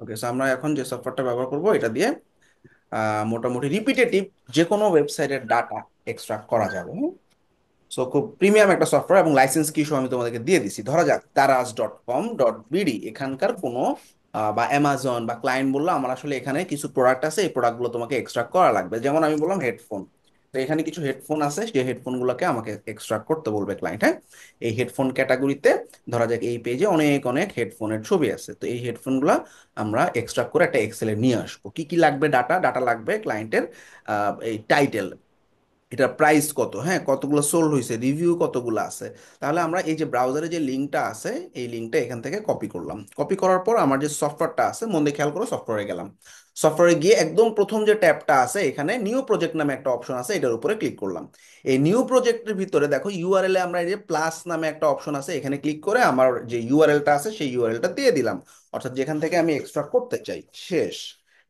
ওকে, so আমরা এখন যে সফটওয়্যারটা ব্যবহার করব এটা দিয়ে মোটামুটি রিপিটেটিভ যে কোনো ওয়েবসাইটের ডাটা এক্সট্রাক্ট করা যাবে। সো খুব প্রিমিয়াম একটা সফটওয়্যার এবং লাইসেন্স কি আমি তোমাদেরকে দিয়ে দিছি। ধরা যাক daraz.com.bd এখানকার কোনো বা অ্যামাজন বা ক্লায়েন্ট বললো আমার আসলে এখানে কিছু প্রোডাক্ট আছে, এই প্রোডাক্টগুলো তোমাকে এক্সট্রাক্ট করা লাগবে। যেমন আমি বললাম হেডফোন, তো এখানে কিছু হেডফোন আছে, সেই হেডফোনগুলোকে আমাকে এক্সট্রাক্ট করতে বলবে ক্লায়েন্ট। হ্যাঁ, এই হেডফোন ক্যাটাগরিতে ধরা যাক এই পেজে অনেক অনেক হেডফোনের ছবি আছে, তো এই হেডফোনগুলো আমরা এক্সট্রাক্ট করে একটা এক্সেলে নিয়ে আসবো। কি কি লাগবে? ডাটা ডাটা লাগবে ক্লায়েন্টের এই টাইটেল, এটা প্রাইস কত, হ্যাঁ কতগুলো সোল্ড হয়েছে, রিভিউ কতগুলো আছে। তাহলে আমরা এই যে ব্রাউজারে যে লিঙ্কটা আছে এই লিঙ্কটা এখান থেকে কপি করলাম। কপি করার পর আমার যে সফটওয়্যারটা আছে, মন দিয়ে খেয়াল করো, সফটওয়্যারে গেলাম। সফটওয়্যারে গিয়ে একদম প্রথম যে ট্যাবটা আছে এখানে নিউ প্রজেক্ট নামে একটা অপশন আছে, এটার উপরে ক্লিক করলাম। এই নিউ প্রজেক্টের ভিতরে দেখো ইউআরএল এ আমরা এই যে প্লাস নামে একটা অপশন আছে, এখানে ক্লিক করে আমার যে ইউআরএলটা আছে সেই ইউআরএলটা দিয়ে দিলাম, অর্থাৎ যেখান থেকে আমি এক্সট্রাক্ট করতে চাই। শেষ।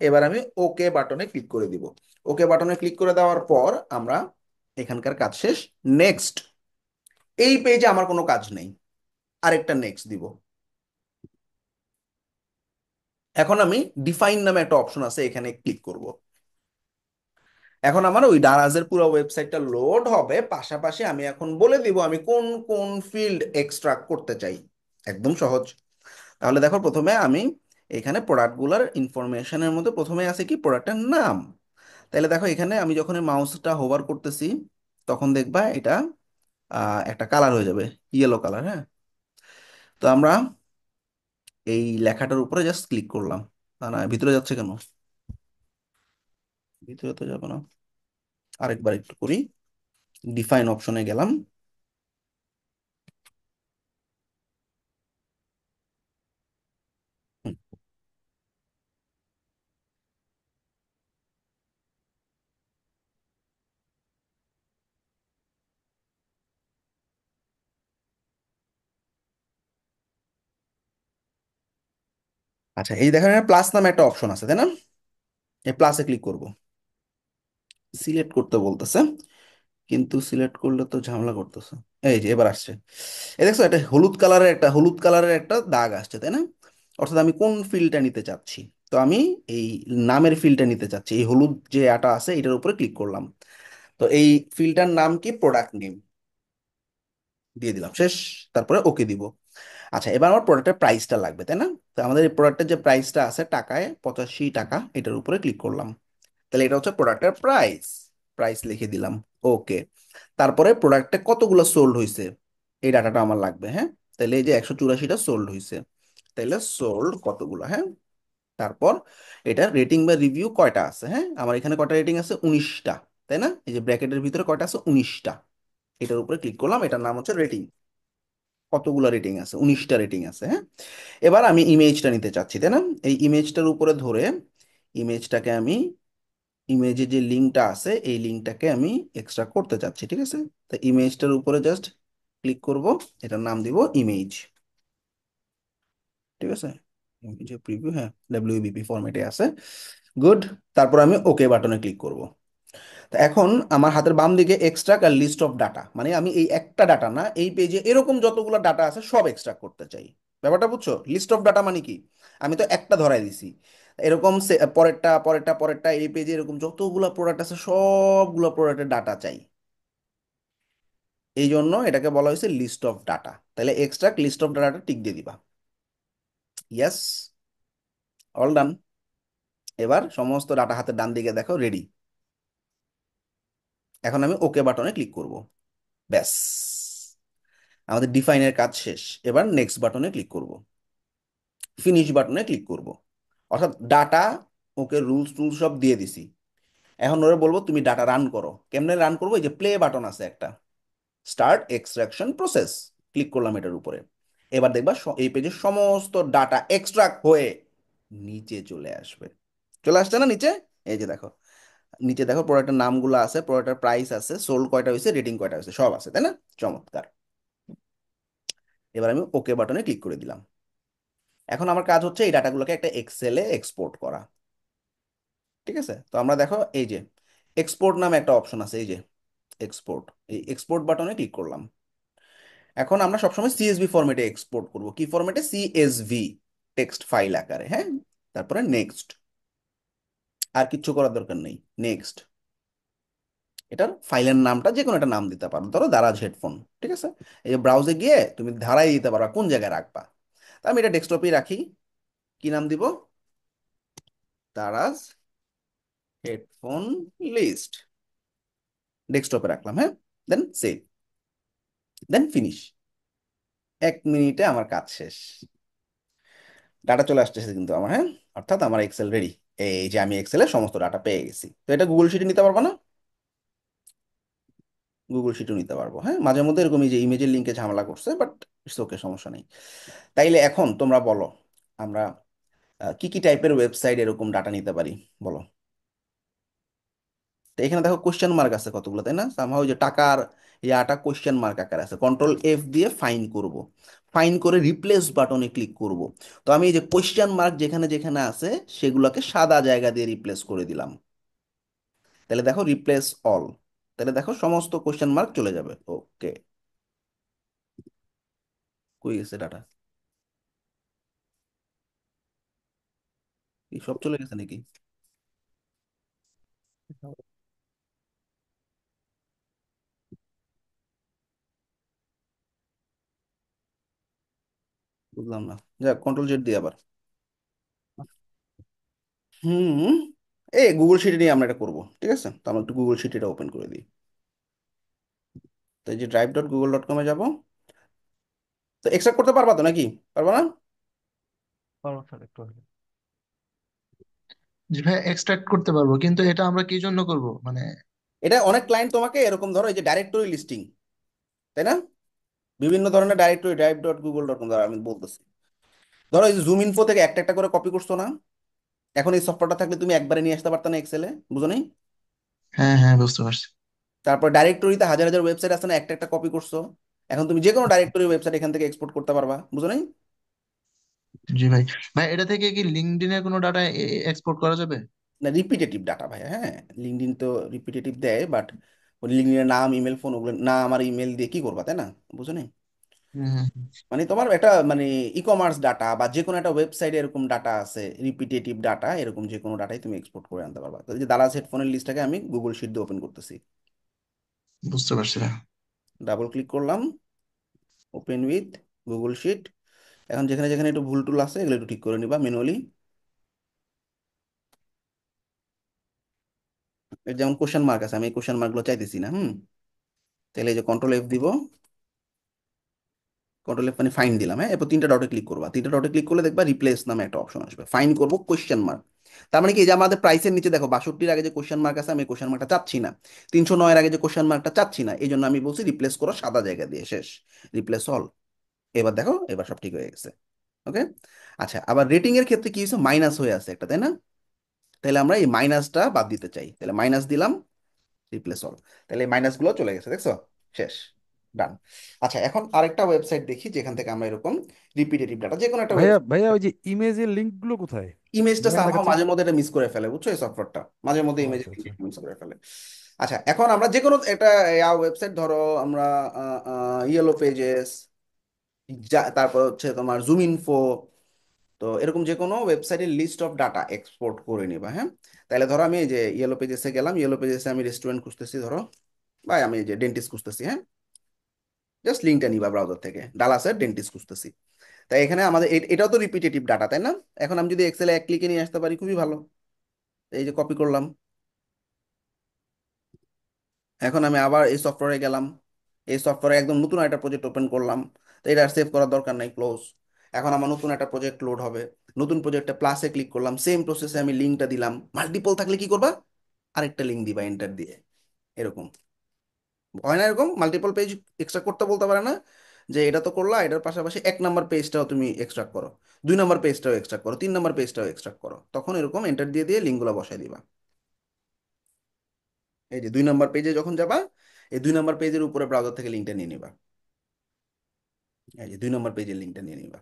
এবার আমি ওকে বাটনে ক্লিক করে দিব। ওকে বাটনে ক্লিক করে দেওয়ার পর আমরা এখানকার কাজ শেষ। নেক্সট। এই পেজে আমার কোনো কাজ নেই, আরেকটা নেক্সট দিব। এখন আমি ডিফাইন নামে একটা অপশন আছে, এখানে ক্লিক করব। এখন আমার ওই দারাজের পুরো ওয়েবসাইটটা লোড হবে, পাশাপাশি আমি এখন বলে দিব আমি কোন কোন ফিল্ড এক্সট্রাক্ট করতে চাই। একদম সহজ। তাহলে দেখো প্রথমে আমি এখানে প্রোডাক্টগুলোর ইনফরমেশনের মধ্যে প্রথমে আছে কি প্রোডাক্টের নাম। তাহলে দেখো এখানে আমি যখন মাউসটা হোভার করতেছি তখন দেখবা এটা একটা কালার হয়ে যাবে, ইয়েলো কালার। হ্যাঁ, তো আমরা এই লেখাটার উপরে জাস্ট ক্লিক করলাম। না না, ভিতরে যাচ্ছে কেন? ভিতরে তো যাবো না, আরেকবার একটু করি। ডিফাইন অপশনে গেলাম। হুম, আচ্ছা, এই দেখেন প্লাস নামে একটা অপশন আছে তাই না? এই প্লাসে ক্লিক করব। সিলেক্ট করতে বলতেছে, কিন্তু সিলেক্ট করলে তো ঝামেলা করতেছে। এই যে এবার আসছে, এই দেখছো একটা হলুদ কালারের একটা দাগ আসছে তাই না? অর্থাৎ আমি কোন ফিল্ডটা নিতে চাচ্ছি। তো আমি এই নামের ফিল্ডটা নিতে চাচ্ছি, এই হলুদ যে আটা আছে এটার উপরে ক্লিক করলাম। তো এই ফিল্ডটার নাম কি? প্রোডাক্ট নেম দিয়ে দিলাম। শেষ। তারপরে ওকে দিব। আচ্ছা, এবার আমার প্রোডাক্টের প্রাইসটা লাগবে তাই না? তো আমাদের এই প্রোডাক্টের যে প্রাইসটা আছে টাকায় 85 টাকা, এটার উপরে ক্লিক করলাম। তাহলে এটা হচ্ছে প্রোডাক্টের প্রাইস। প্রাইস লিখে দিলাম। ওকে। তারপরে প্রোডাক্টে কতগুলো সোল্ড হয়েছে এই ডাটাটা আমার লাগবে। হ্যাঁ, তাহলে এই যে 184টা সোল্ড হয়েছে, তাহলে সোল্ড কতগুলো। হ্যাঁ, তারপর এটা রেটিং বা রিভিউ কয়টা আছে। হ্যাঁ, আমার এখানে কয়টা রেটিং আছে? 19টা, তাই না? এই যে ব্র্যাকেটের ভিতরে কয়টা আছে? 19টা। এটার উপরে ক্লিক করলাম, এটার নাম হচ্ছে রেটিং। কতগুলো রেটিং আছে? 19টা রেটিং আছে। হ্যাঁ, এবার আমি ইমেজটা নিতে চাচ্ছি তাই না? এই ইমেজটার উপরে ধরে ইমেজটাকে আমি, ইমেজে যে লিঙ্কটা আছে এই লিঙ্কটাকে আমি এক্সট্রা করতে চাচ্ছি। ঠিক আছে, তো ইমেজটার উপরে জাস্ট ক্লিক করব, এটার নাম দিব ইমেজ। ঠিক আছে, ইমেজের প্রিভিউ, হ্যাঁ ডাব্লিউবিপি ফরম্যাটে আছে। গুড। তারপর আমি ওকে বাটনে ক্লিক করব। তো এখন আমার হাতের বাম দিকে এক্সট্রাক্ট আর লিস্ট অফ ডাটা, মানে আমি এই একটা ডাটা না, এই পেজে এরকম যতগুলো ডাটা আছে সব এক্সট্রাক্ট করতে চাই। ব্যাপারটা বুঝছো? লিস্ট অফ ডাটা মানে কি? আমি তো একটা ধরাই দিছি, এরকম পরেরটা পরেরটা পরেরটা এই পেজে এরকম যতগুলো প্রোডাক্ট আছে সবগুলো প্রোডাক্টের ডাটা চাই। এই জন্য এটাকে বলা হয়েছে লিস্ট অফ ডাটা। তাহলে এক্সট্রাক্ট লিস্ট অফ ডাটাটা টিক দিয়ে দিবা। Yes, all done. এবার সমস্ত ডাটা হাতের ডান দিকে দেখো রেডি। এখন আমি ওকে বাটনে ক্লিক করব। ব্যাস, আমাদের ডিফাইনের কাজ শেষ। এবার নেক্সট বাটনে ক্লিক করব, ফিনিশ বাটনে ক্লিক করব। অর্থাৎ ডাটা ওকে রুলস টুলস সব দিয়ে দিছি। এখন ওরা বলবো তুমি ডাটা রান করো। কেমনে রান করবো? এই যে প্লে বাটন আছে একটা, স্টার্ট এক্সট্রাকশন প্রসেস, ক্লিক করলাম এটার উপরে। এবার দেখবা এই পেজে সমস্ত ডাটা এক্সট্রাক্ট হয়ে নিচে চলে আসবে। চলে আসছে না নিচে? এই যে দেখো, নিচে দেখো প্রোডাক্টের নামগুলো আছে, প্রোডাক্টের প্রাইস আছে, সোল্ড কয়টা হয়েছে, রেটিং কয়টা হয়েছে, সব আছে তাই না? চমৎকার। এবার আমি ওকে বাটনে ক্লিক করে দিলাম। এখন আমার কাজ হচ্ছে এই ডাটাগুলোকে একটা এক্সেলে এক্সপোর্ট করা। ঠিক আছে, তো আমরা দেখো এই যে এক্সপোর্ট নামে একটা অপশন আছে, এই যে এক্সপোর্ট, এই এক্সপোর্ট বাটনে ক্লিক করলাম। এখন আমরা সবসময় সিএসভি ফরম্যাটে এক্সপোর্ট করব। কি ফরম্যাটে? সিএসভি, টেক্সট ফাইল আকারে। হ্যাঁ, তারপরে নেক্সট, আর কিচ্ছু করার দরকার নেই, নেক্সট। এটার ফাইলের নামটা যে কোনো একটা নাম দিতে পারো, ধরো দারাজ হেডফোন, ঠিক আছে। এই যে ব্রাউজে গিয়ে তুমি ধারাই দিতে পারো কোন জায়গায় রাখবা। তা আমি এটা ডেস্কটপেই রাখি। কি নাম দিব? Daraz headphone list. ডেস্কটপে রাখলাম, হ্যাঁ। দেন সেভ, দেন ফিনিশ। 1 মিনিটে আমার কাজ শেষ। ডাটা চলে আসতেছে কিন্তু আমার, হ্যাঁ। অর্থাৎ আমার এক্সেল রেডি। এই যে আমি এক্সেলে সমস্ত ডাটা পেয়ে গেছি। তো এটা গুগল শিটে নিতে পারবো না? গুগল শিটও নিতে পারবো, হ্যাঁ। মাঝে মধ্যে এরকম এই যে ইমেজের লিঙ্কে ঝামেলা করছে, বাট ইটস ওকে, সমস্যা নেই। তাইলে এখন তোমরা বলো, আমরা কি কি টাইপের ওয়েবসাইট এরকম ডাটা নিতে পারি, বলো। তো এখানে দেখো কোশ্চেন মার্ক আছে কতগুলো, তাই না? সামহাও ওই যে টাকার ইয়াটা কোশ্চেন মার্ক আকারে আছে, কন্ট্রোল এফ দিয়ে ফাইন করব। ফাইন করে রিপ্লেস বাটনে ক্লিক করব। তো আমি এই যে কোশ্চেন মার্ক যেখানে যেখানে আছে সেগুলোকে সাদা জায়গা দিয়ে রিপ্লেস করে দিলাম। তাহলে দেখো রিপ্লেস অল। তাহলে দেখো সমস্ত কোশ্চেন মার্ক চলে যাবে। ওকে, কই গেছে ডাটা? কি সব চলে গেছে নাকি? বুঝলাম না। যাক, কন্ট্রোল জেড দিয়ে আবার। হুম। এই গুগল শিটে নিয়ে আমরা এটা করবো, ঠিক আছে। তো আমরা একটু গুগল শিট এটা ওপেন করে দিই। তো এই যে drive.google.com-এ যাবো। তো এক্সট্রাক্ট করতে পারবা তো নাকি? পারবা না? পারবো স্যার, একটু আগে। জি ভাই, এক্সট্রাক্ট করতে পারবো, কিন্তু এটা আমরা কি জন্য করব মানে? এটা অনেক ক্লায়েন্ট তোমাকে এরকম, ধরো এই যে ডাইরেক্টরি লিস্টিং, তাই না? বিভিন্ন ধরনের ডাইরেক্টরি, drive.google.com দ্বারা আমি বলতেছি। ধরো এই যে জুম ইনফো থেকে একটা একটা করে কপি করছো না? এখন এই সফটওয়্যারটা থাকলে তুমি একবারে নিয়ে আসতে পারতা না এক্সেলে, বুঝো নাই? হ্যাঁ হ্যাঁ, বুঝতে পারছি। তারপর ডাইরেক্টরিতে হাজার হাজার ওয়েবসাইট আছে না, একটা একটা কপি করছো। এখন তুমি যে কোনো ডাইরেক্টরি ওয়েবসাইট এখান থেকে এক্সপোর্ট করতে পারবা, বুঝো নাই? জি ভাই। ভাই, এটা থেকে কি লিঙ্কডইনের কোনো ডাটা এক্সপোর্ট করা যাবে? না, রিপিটেটিভ ডাটা ভাই, হ্যাঁ। লিঙ্কডইন তো রিপিটেটিভ দেয়, বাট লিঙ্কডইনের নাম, ইমেল, ফোন, ওগুলো নাম আর ইমেল দিয়ে কি করবা, তাই না? বুঝো নাই? হুম হুম, মানে তোমার একটা মানে ই কমার্স ডাটা বা যে কোনো একটা ওয়েবসাইটে এরকম ডাটা আছে, রিপিটেটিভ ডাটা, এরকম যে কোনো ডাটাই তুমি এক্সপোর্ট করে আনতে পারবা। তো এই যে দারাজ হেডফোনের লিস্টটাকে আমি গুগল শিট দিয়ে ওপেন করতেছি। বুঝতে পারছি ভাই। ডাবল ক্লিক করলাম, ওপেন উইথ গুগল শিট। এখন যেখানে যেখানে একটু ভুল টুল আছে এগুলো একটু ঠিক করে নিবা ম্যানুয়ালি। এর যেমন কোশ্চেন মার্ক আছে, আমি এই কোশ্চেন মার্কগুলো চাইতেছি না, হুম। তাহলে এই যে কন্ট্রোল এফ দিব। কন্ট্রোল এফ মানে ফাইন দিলাম, হ্যাঁ। এরপর তিনটা ডটে ক্লিক করবা। তিনটা ডটে ক্লিক করলে দেখবা রিপ্লেস নামে একটা অপশন আসবে। ফাইন করবো কোশ্চেন মার্ক। তার মানে কি, এই যে আমাদের প্রাইসের নিচে দেখো 62-র আগে যে কোশ্চেন মার্ক আছে, আমি কোশ্চেন মার্কটা চাচ্ছি না। 309-এর আগে যে কোশ্চেন মার্কটা চাচ্ছি না, এই জন্য আমি বলছি রিপ্লেস করো সাদা জায়গা দিয়ে, শেষ। Replace all. এবার দেখো, এবার সব ঠিক হয়ে গেছে। ওকে। আচ্ছা, আবার রেটিং এর ক্ষেত্রে কি হয়েছে, মাইনাস হয়ে আছে একটা, তাই না? তাহলে আমরা এই মাইনাসটা বাদ দিতে চাই, তাহলে মাইনাস দিলাম, রিপ্লেস অল। তাহলে এই মাইনাস গুলো চলে গেছে, দেখছো? শেষ। ডান। আচ্ছা, এখন আরেকটা ওয়েবসাইট দেখি যেখান থেকে আমরা এরকম রিপিটেটিভ ডাটা, যে কোনো একটা ভাইয়া ওয়েবসাইট। ভাইয়া ওই যে ইমেজের লিঙ্ক গুলো কোথায়? ইমেজটা এখানে সামহাও দেখাচ্ছে। মাঝে মধ্যে এটা মিস করে ফেলে, বুঝছো, এই সফটওয়্যারটা মাঝে মধ্যে ও, ইমেজ আচ্ছা আচ্ছা। মিস করে ফেলে। আচ্ছা, এখন আমরা যে কোনো একটা ওয়েবসাইট ধরো, আমরা ইয়েলো পেজেস, তারপর হচ্ছে তোমার জুম ইনফো, তো এরকম যে কোনো ওয়েবসাইটের লিস্ট অফ ডাটা এক্সপোর্ট করে নিবা, হ্যাঁ। তাহলে ধরো আমি এই যে ইয়েলো পেজেসে গেলাম, ইয়েলো পেজেসে আমি রেস্টুরেন্ট খুঁজতেছি ধরো, বা আমি এই যে ডেন্টিস্ট খুঁজতেছি, হ্যাঁ। জাস্ট লিঙ্কটা নিবা ব্রাউজার থেকে, ডালাসের ডেন্টিস্ট খুঁজতেছি। তাই এখানে আমাদের এটাও তো রিপিটেটিভ ডাটা, তাই না? এখন আমি যদি এক্সেলে এক ক্লিকে নিয়ে আসতে পারি, খুবই ভালো। এই যে কপি করলাম। এখন আমি আবার এই সফটওয়্যারে গেলাম। এই সফটওয়্যারে একদম নতুন একটা প্রজেক্ট ওপেন করলাম। তো এটা সেভ করার দরকার নাই, ক্লোজ। এখন আমার নতুন একটা প্রজেক্ট লোড হবে। নতুন প্রজেক্টে প্লাসে ক্লিক করলাম, সেম প্রসেসে আমি লিঙ্কটা দিলাম। মাল্টিপল থাকলে কি করবা? আরেকটা লিঙ্ক দিবা এন্টার দিয়ে, এরকম। হয় না এরকম মাল্টিপল পেজ এক্সট্রা করতে বলতে পারে না, যে এটা তো করলা, এটার পাশাপাশি 1 নম্বর পেজটাও তুমি এক্সট্রাক্ট করো, 2 নম্বর পেজটাও এক্সট্রাক্ট করো, 3 নম্বর পেজটাও এক্সট্রাক্ট করো, তখন এরকম এন্টার দিয়ে দিয়ে লিঙ্কগুলো বসাই দিবা। এই যে 2 নম্বর পেজে যখন যাবা, এই 2 নম্বর পেজের উপরে ব্রাউজার থেকে লিঙ্কটা নিয়ে নিবা। এই যে 2 নম্বর পেজের লিঙ্কটা নিয়ে নিবা,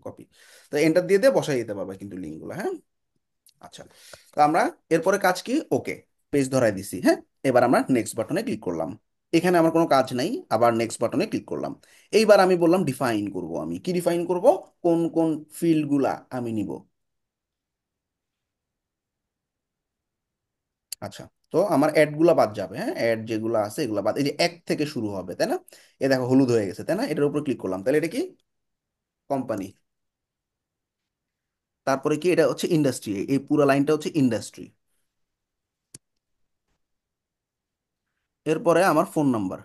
কপি। তো এন্টার দিয়ে দিয়ে বসাই দিতে পারবা কিন্তু লিঙ্কগুলো, হ্যাঁ। আচ্ছা, তো আমরা এরপরে কাজ কি, ওকে, পেজ ধরাই দিছি, হ্যাঁ। এবার আমরা নেক্সট বাটনে ক্লিক করলাম। এখানে আমার কোনো কাজ নাই, আবার নেক্সট বাটনে ক্লিক করলাম। এইবার আমি বললাম ডিফাইন করব, আমি কি ডিফাইন করব, কোন কোন ফিল্ডগুলা আমি নিব। আচ্ছা, তো আমার অ্যাড গুলা বাদ যাবে, হ্যাঁ, অ্যাড যেগুলো আছে এগুলা বাদ। এই যে এক থেকে শুরু হবে, তাই না? এ দেখো হলুদ হয়ে গেছে, তাই না? এটার উপর ক্লিক করলাম, তাহলে এটা কি? কোম্পানি। তারপরে কি, এটা হচ্ছে ইন্ডাস্ট্রি, এই পুরো লাইনটা হচ্ছে ইন্ডাস্ট্রি। এরপরে আমার ফোন নাম্বার।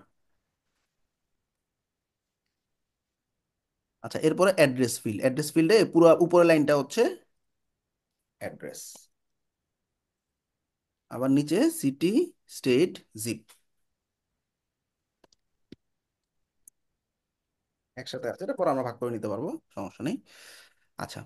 আচ্ছা, এরপরে অ্যাড্রেস ফিল্ড, অ্যাড্রেস ফিল্ডে পুরো উপরের লাইনটা হচ্ছে অ্যাড্রেস। আবার নিচে সিটি, স্টেট, জিপ একসাথে আছে, এটা পরে আমরা ভাগ করে নিতে পারবো, সমস্যা নেই। আচ্ছা,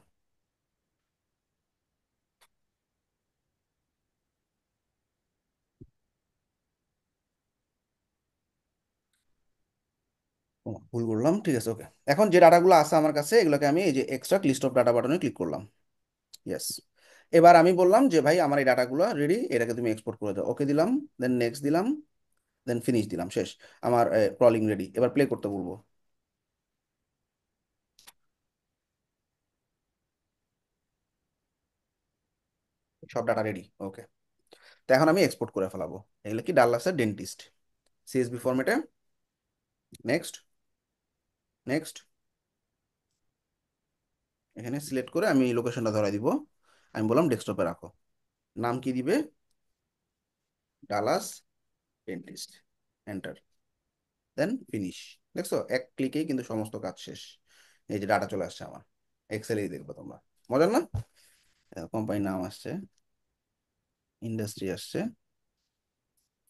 ও, ভুল করলাম, ঠিক আছে, ওকে। এখন যে ডাটাগুলো আছে আমার কাছে এগুলোকে আমি এই যে এক্সট্রাক্ট লিস্ট অফ ডাটা বাটনে ক্লিক করলাম। ইয়েস। এবার আমি বললাম যে ভাই আমার এই ডাটাগুলো রেডি, এটাকে তুমি এক্সপোর্ট করে দাও, ওকে দিলাম। দেন নেক্সট দিলাম, দেন ফিনিশ দিলাম, শেষ। আমার ক্রলিং রেডি, এবার প্লে করতে বলবো। সব ডাটা রেডি, ওকে। তো এখন আমি এক্সপোর্ট করে ফেলাবো। এগুলো কি, ডাল্লাসের ডেন্টিস্ট, সিএসভি ফরম্যাটে। Next, next. এখানে সিলেক্ট করে আমি লোকেশনটা ধরাই দিব। আমি বললাম ডেস্কটপে রাখো। নাম কি দিবে? Dallas dentist. Enter. Then finish. দেখছো, এক ক্লিকেই কিন্তু সমস্ত কাজ শেষ। এই যে ডাটা চলে আসছে আমার, এক্সেলেই দেখবে তোমরা, মজার না? কোম্পানির নাম আসছে, ইন্ডাস্ট্রি আসছে,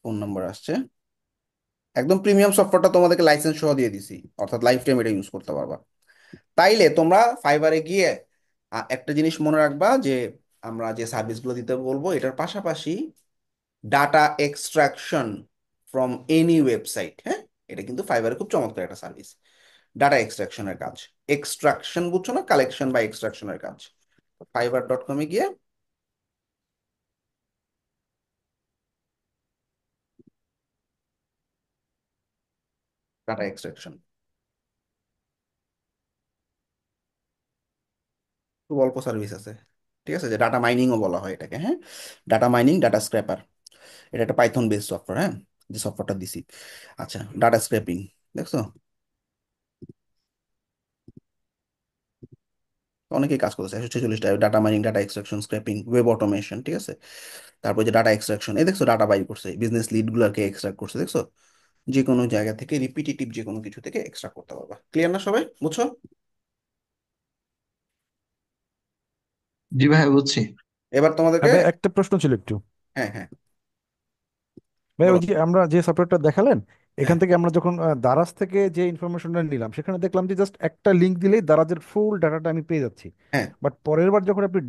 ফোন নাম্বার আসছে। একদম প্রিমিয়াম সফটওয়্যারটা তোমাদেরকে লাইসেন্স সহ দিয়ে দিছি, অর্থাৎ লাইফ টাইম এটা ইউজ করতে পারবা। তাইলে তোমরা ফাইবারে গিয়ে একটা জিনিস মনে রাখবা যে আমরা যে সার্ভিসগুলো দিতে বলবো এটার পাশাপাশি data extraction from any website, হ্যাঁ, এটা কিন্তু ফাইবারে খুব চমৎকার একটা সার্ভিস। ডাটা এক্সট্রাকশনের কাজ, এক্সট্রাকশন বুঝছো না, কালেকশন বা এক্সট্রাকশনের কাজ। fiverr.com-এ গিয়ে ডাটা এক্সট্রাকশন, খুব অল্প সার্ভিস আছে, ঠিক আছে, যে ডাটা মাইনিংও বলা হয় এটাকে, হ্যাঁ। ডাটা মাইনিং, ডাটা স্ক্র্যাপার, এটা একটা পাইথন বেস সফটওয়্যার, হ্যাঁ, যে সফটওয়্যারটা দিছি। আচ্ছা, ডাটা স্ক্র্যাপিং, দেখছো, অনেকেই কাজ করতেছে, 146টা, data mining, data extraction, scraping, web automation, ঠিক আছে। তারপর যে ডাটা এক্সট্রাকশন, এই দেখছো ডাটা বাইর করছে, বিজনেস লিড গুলাকে এক্সট্রাক্ট করছে, দেখছো। যে কোনো জায়গা থেকে রিপিটিটিভ যে কোনো কিছু থেকে এক্সট্রাক্ট করতে পারবা। ক্লিয়ার না সবাই, বুঝছো? জি ভাই, বুঝছি। এবার তোমাদেরকে, হ্যাঁ ভাই, একটা প্রশ্ন ছিল একটু। হ্যাঁ হ্যাঁ, ভাই বলো। ওই যে আমরা যে সফটওয়্যারটা দেখালেন, হ্যাঁ, এখান থেকে আমরা যখন দারাজ থেকে যে ইনফরমেশনটা নিলাম, সেখানে দেখলাম যে জাস্ট একটা লিঙ্ক দিলেই দারাজের ফুল ডাটাটা আমি পেয়ে যাচ্ছি। হ্যাঁ। বাট পরের বার যখন আপনি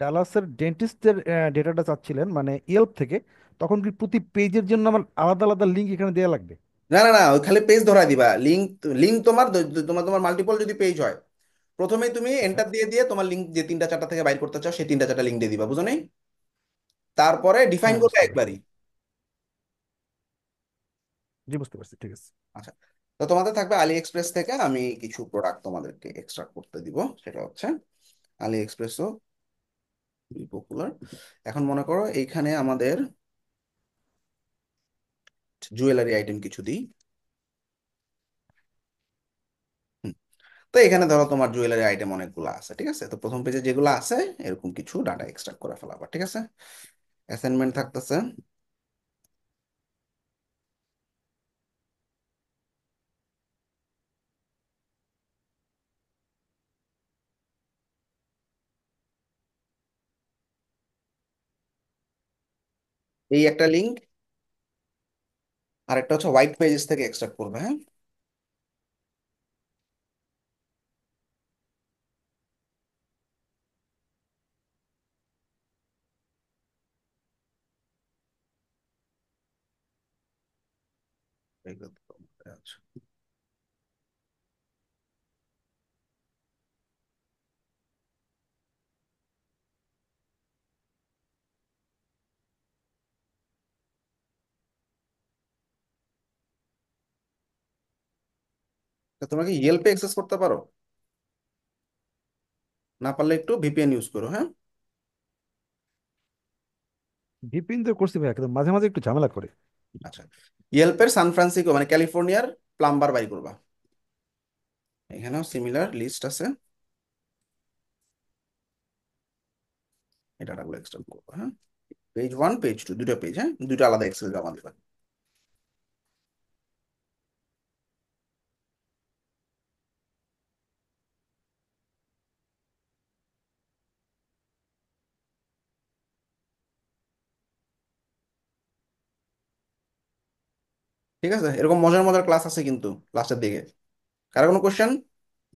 ডালাসের ডেন্টিস্টের ডেটাটা চাচ্ছিলেন, মানে ইয়েল্প থেকে, তখন কি প্রতি পেজের জন্য আমার আলাদা আলাদা লিঙ্ক এখানে দেওয়া লাগবে? না না না, ওই খালি পেজ ধরা দিবা, লিঙ্ক, লিঙ্ক তোমার তোমার তোমার মাল্টিপল যদি পেজ হয়, প্রথমেই তুমি আচ্ছা, এন্টার দিয়ে দিয়ে তোমার লিঙ্ক যে তিনটা চারটা থেকে বাইর করতে চাও সেই তিনটা চারটা লিঙ্ক দিয়ে দিবা, বুঝো নাই? তারপরে ডিফাইন হ্যাঁ করবে বুঝতে পারছি। একবারই। জি বুঝতে পারছি, ঠিক আছে। আচ্ছা, তো তোমাদের থাকবে আলি এক্সপ্রেস থেকে আমি কিছু প্রোডাক্ট তোমাদেরকে এক্সট্রা করতে দিব, সেটা হচ্ছে আলি এক্সপ্রেসও পপুলার। এখন মনে করো এইখানে আমাদের জুয়েলারি আইটেম কিছু দিই। হুম, তো এখানে ধরো তোমার জুয়েলারি আইটেম অনেকগুলো আছে, ঠিক আছে, তো প্রথম পেজে যেগুলো আছে এরকম কিছু ডাটা এক্সট্রাক্ট করে ফেলাবা, ঠিক আছে। অ্যাসাইনমেন্ট থাকতেছে, এই একটা লিঙ্ক, আর একটা হচ্ছে হোয়াইট পেজেস থেকে এক্সট্রাক্ট করবে, হ্যাঁ। এইগুলো তো আচ্ছা। তো তোমরা কি ইয়েলপে অ্যাক্সেস করতে পারো? না পারলে একটু ভিপিএন ইউজ করো, হ্যাঁ। ভিপিএন তো করছি ভাই, কিন্তু মাঝে মাঝে একটু ঝামেলা করে। আচ্ছা, ইয়েল্পের সান ফ্রান্সিসকো মানে ক্যালিফোর্নিয়ার প্লাম্বার বাই করবা। এখানেও সিমিলার লিস্ট আছে, এই ডাটাগুলো এক্সট্রাক্ট করবো। হ্যাঁ, পেজ 1 পেজ 2 দুটো পেজ, হ্যাঁ দুটো আলাদা এক্সেল জমা দেবে। ঠিক আছে, এরকম মজার মজার ক্লাস আছে কিন্তু লাস্টের দিকে। কারো কোনো কোশ্চেন?